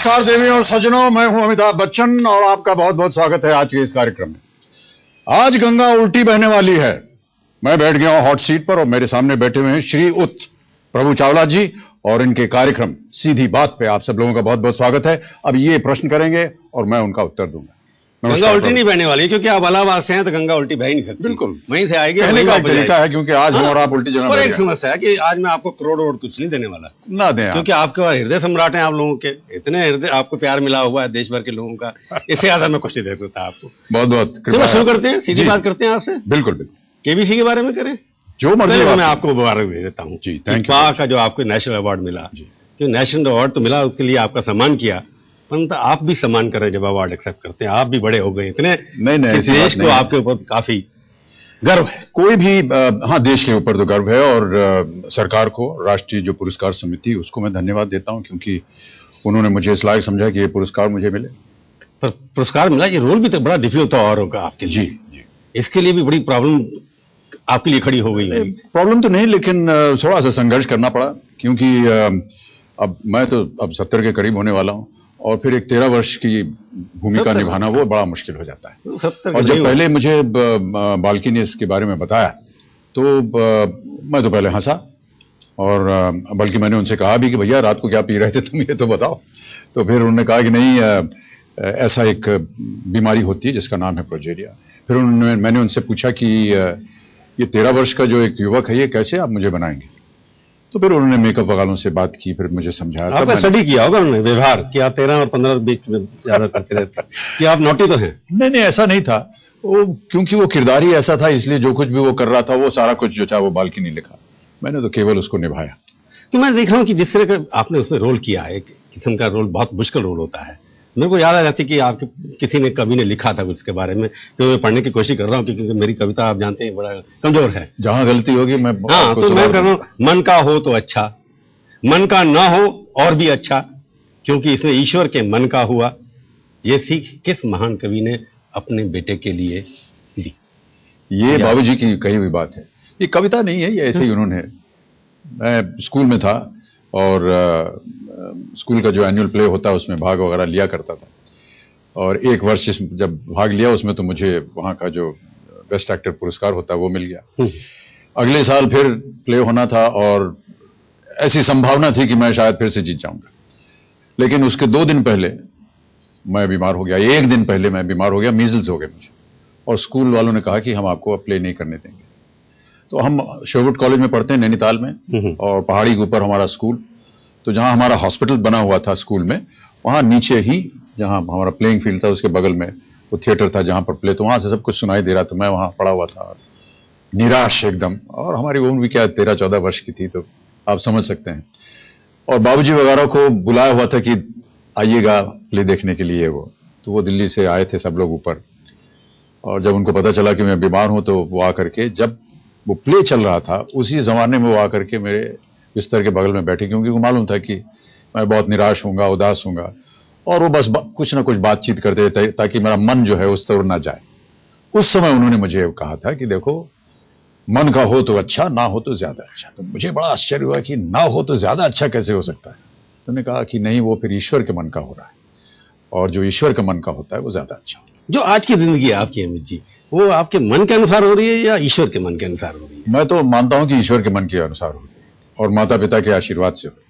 नमस्कार देवी और सज्जनों, मैं हूं अमिताभ बच्चन और आपका बहुत बहुत स्वागत है आज के इस कार्यक्रम में। आज गंगा उल्टी बहने वाली है। मैं बैठ गया हूं हॉट सीट पर और मेरे सामने बैठे हुए हैं श्री उत प्रभु चावला जी और इनके कार्यक्रम सीधी बात पे आप सब लोगों का बहुत बहुत स्वागत है। अब ये प्रश्न करेंगे और मैं उनका उत्तर दूंगा। गंगा उल्टी नहीं बहने वाली क्योंकि आप इलाहाबाद से हैं तो गंगा उल्टी बह ही नहीं सकती। बिल्कुल वहीं से आएगी। कहने का तरीका है क्योंकि आज हम और आप उल्टी जगह और एक समस्या है कि आज मैं आपको करोड़ कुछ नहीं देने वाला ना दें, क्योंकि आपके हृदय सम्राट हैं आप लोगों के। इतने हृदय आपको प्यार मिला हुआ है देश भर के लोगों का, इससे ज्यादा मैं कुछ नहीं दे सकता आपको। बहुत बहुत चलो शुरू करते हैं, सीधी बात करते हैं आपसे। बिल्कुल बिल्कुल। केबीसी के बारे में करें जो मर्जी। मैं आपको मुबारक दे देता हूँ जी, थैंक यू का जो आपको नेशनल अवार्ड मिला। नेशनल अवार्ड तो मिला, उसके लिए आपका सम्मान किया, परंतु आप भी सम्मान कर रहे हैं जब अवार्ड एक्सेप्ट करते हैं। आप भी बड़े हो गए इतने। नहीं देश को आपके ऊपर काफी गर्व है। कोई भी हाँ, देश के ऊपर तो गर्व है और सरकार को, राष्ट्रीय जो पुरस्कार समिति, उसको मैं धन्यवाद देता हूं क्योंकि उन्होंने मुझे इस लायक समझा कि ये पुरस्कार मुझे मिले। पर पुरस्कार मिला, ये रोल भी तो बड़ा डिफिकल्ट था और होगा आपके लिए। जी, इसके लिए भी बड़ी प्रॉब्लम आपके लिए खड़ी हो गई है। प्रॉब्लम तो नहीं, लेकिन थोड़ा सा संघर्ष करना पड़ा क्योंकि अब मैं तो 70 के करीब होने वाला हूं और फिर एक 13 वर्ष की भूमिका निभाना वो बड़ा मुश्किल हो जाता है। और जब पहले मुझे बाल्की ने इसके बारे में बताया तो मैं तो पहले हंसा और बल्कि मैंने उनसे कहा भी कि भैया रात को क्या पी रहे थे तुम, ये तो बताओ। तो फिर उन्होंने कहा कि नहीं, ऐसा एक बीमारी होती है जिसका नाम है प्रोजेरिया। फिर मैंने उनसे पूछा कि ये 13 वर्ष का जो एक युवक है ये कैसे आप मुझे बनाएंगे। तो फिर उन्होंने मेकअप वालों से बात की, फिर मुझे समझाया। आपने स्टडी किया होगा उन्होंने व्यवहार कि आप 13 और 15 बीच में ज्यादा करते रहते कि आप नोटी तो हैं। नहीं, ऐसा नहीं था वो, क्योंकि वो किरदार ही ऐसा था, इसलिए जो कुछ भी वो कर रहा था वो सारा कुछ जो था वो बाल्की ने लिखा, मैंने तो केवल उसको निभाया। तो मैं देख रहा हूँ कि जिस तरह का आपने उसमें रोल किया है, एक किस्म का रोल बहुत मुश्किल रोल होता है। मेरे को याद आ जाती कि आपके किसी ने कवि ने लिखा था कुछ के बारे में, तो मैं पढ़ने की कोशिश कर रहा हूँ क्योंकि मेरी कविता आप जानते हैं बड़ा कमजोर है। जहां गलती होगी मैं तो मैं कर रहा हूँ, मन का हो तो अच्छा, मन का ना हो और भी अच्छा, क्योंकि इसमें ईश्वर के मन का हुआ। ये सीख किस महान कवि ने अपने बेटे के लिए दी? ये बाबूजी की कही हुई बात है, ये कविता नहीं है, ये ऐसे ही उन्होंने। मैं स्कूल में था और स्कूल का जो एनुअल प्ले होता है उसमें भाग वगैरह लिया करता था और एक वर्ष जब भाग लिया उसमें तो मुझे वहां का जो बेस्ट एक्टर पुरस्कार होता है वो मिल गया। अगले साल फिर प्ले होना था और ऐसी संभावना थी कि मैं शायद फिर से जीत जाऊंगा, लेकिन उसके 2 दिन पहले मैं बीमार हो गया। 1 दिन पहले मैं बीमार हो गया, मीजल्स हो गए मुझे, और स्कूल वालों ने कहा कि हम आपको अब प्ले नहीं करने देंगे। तो हम शेरवुड कॉलेज में पढ़ते हैं नैनीताल में और पहाड़ी के ऊपर हमारा स्कूल, तो जहां हमारा हॉस्पिटल बना हुआ था स्कूल में, वहां नीचे ही जहां हमारा प्लेइंग फील्ड था उसके बगल में वो थिएटर था जहां पर प्ले, तो वहां से सब कुछ सुनाई दे रहा। तो मैं वहां पड़ा हुआ था निराश एकदम, और हमारी उम्र भी क्या 13-14 वर्ष की थी, तो आप समझ सकते हैं। और बाबूजी वगैरह को बुलाया हुआ था कि आइएगा प्ले देखने के लिए, तो वो दिल्ली से आए थे सब लोग ऊपर, और जब उनको पता चला कि मैं बीमार हूं तो वो आकर के, जब वो प्ले चल रहा था उसी जमाने में वो आकर के मेरे बिस्तर के बगल में बैठे, क्योंकि वो मालूम था कि मैं बहुत निराश होऊंगा, उदास होऊंगा, और वो बस कुछ ना कुछ बातचीत करते थे ताकि मेरा मन जो है उस तरफ ना जाए। उस समय उन्होंने मुझे कहा था कि देखो, मन का हो तो अच्छा, ना हो तो ज्यादा अच्छा। तो मुझे बड़ा आश्चर्य हुआ कि ना हो तो ज्यादा अच्छा कैसे हो सकता है। तो उन्होंने कहा कि नहीं, वो फिर ईश्वर के मन का हो रहा है, और जो ईश्वर के मन का होता है वो ज्यादा अच्छा होता है। जो आज की जिंदगी है आपकी अमित जी, वो आपके मन के अनुसार हो रही है या ईश्वर के मन के अनुसार हो रही है? मैं तो मानता हूं कि ईश्वर के मन के अनुसार हो रही है और माता पिता के आशीर्वाद से हो रही है।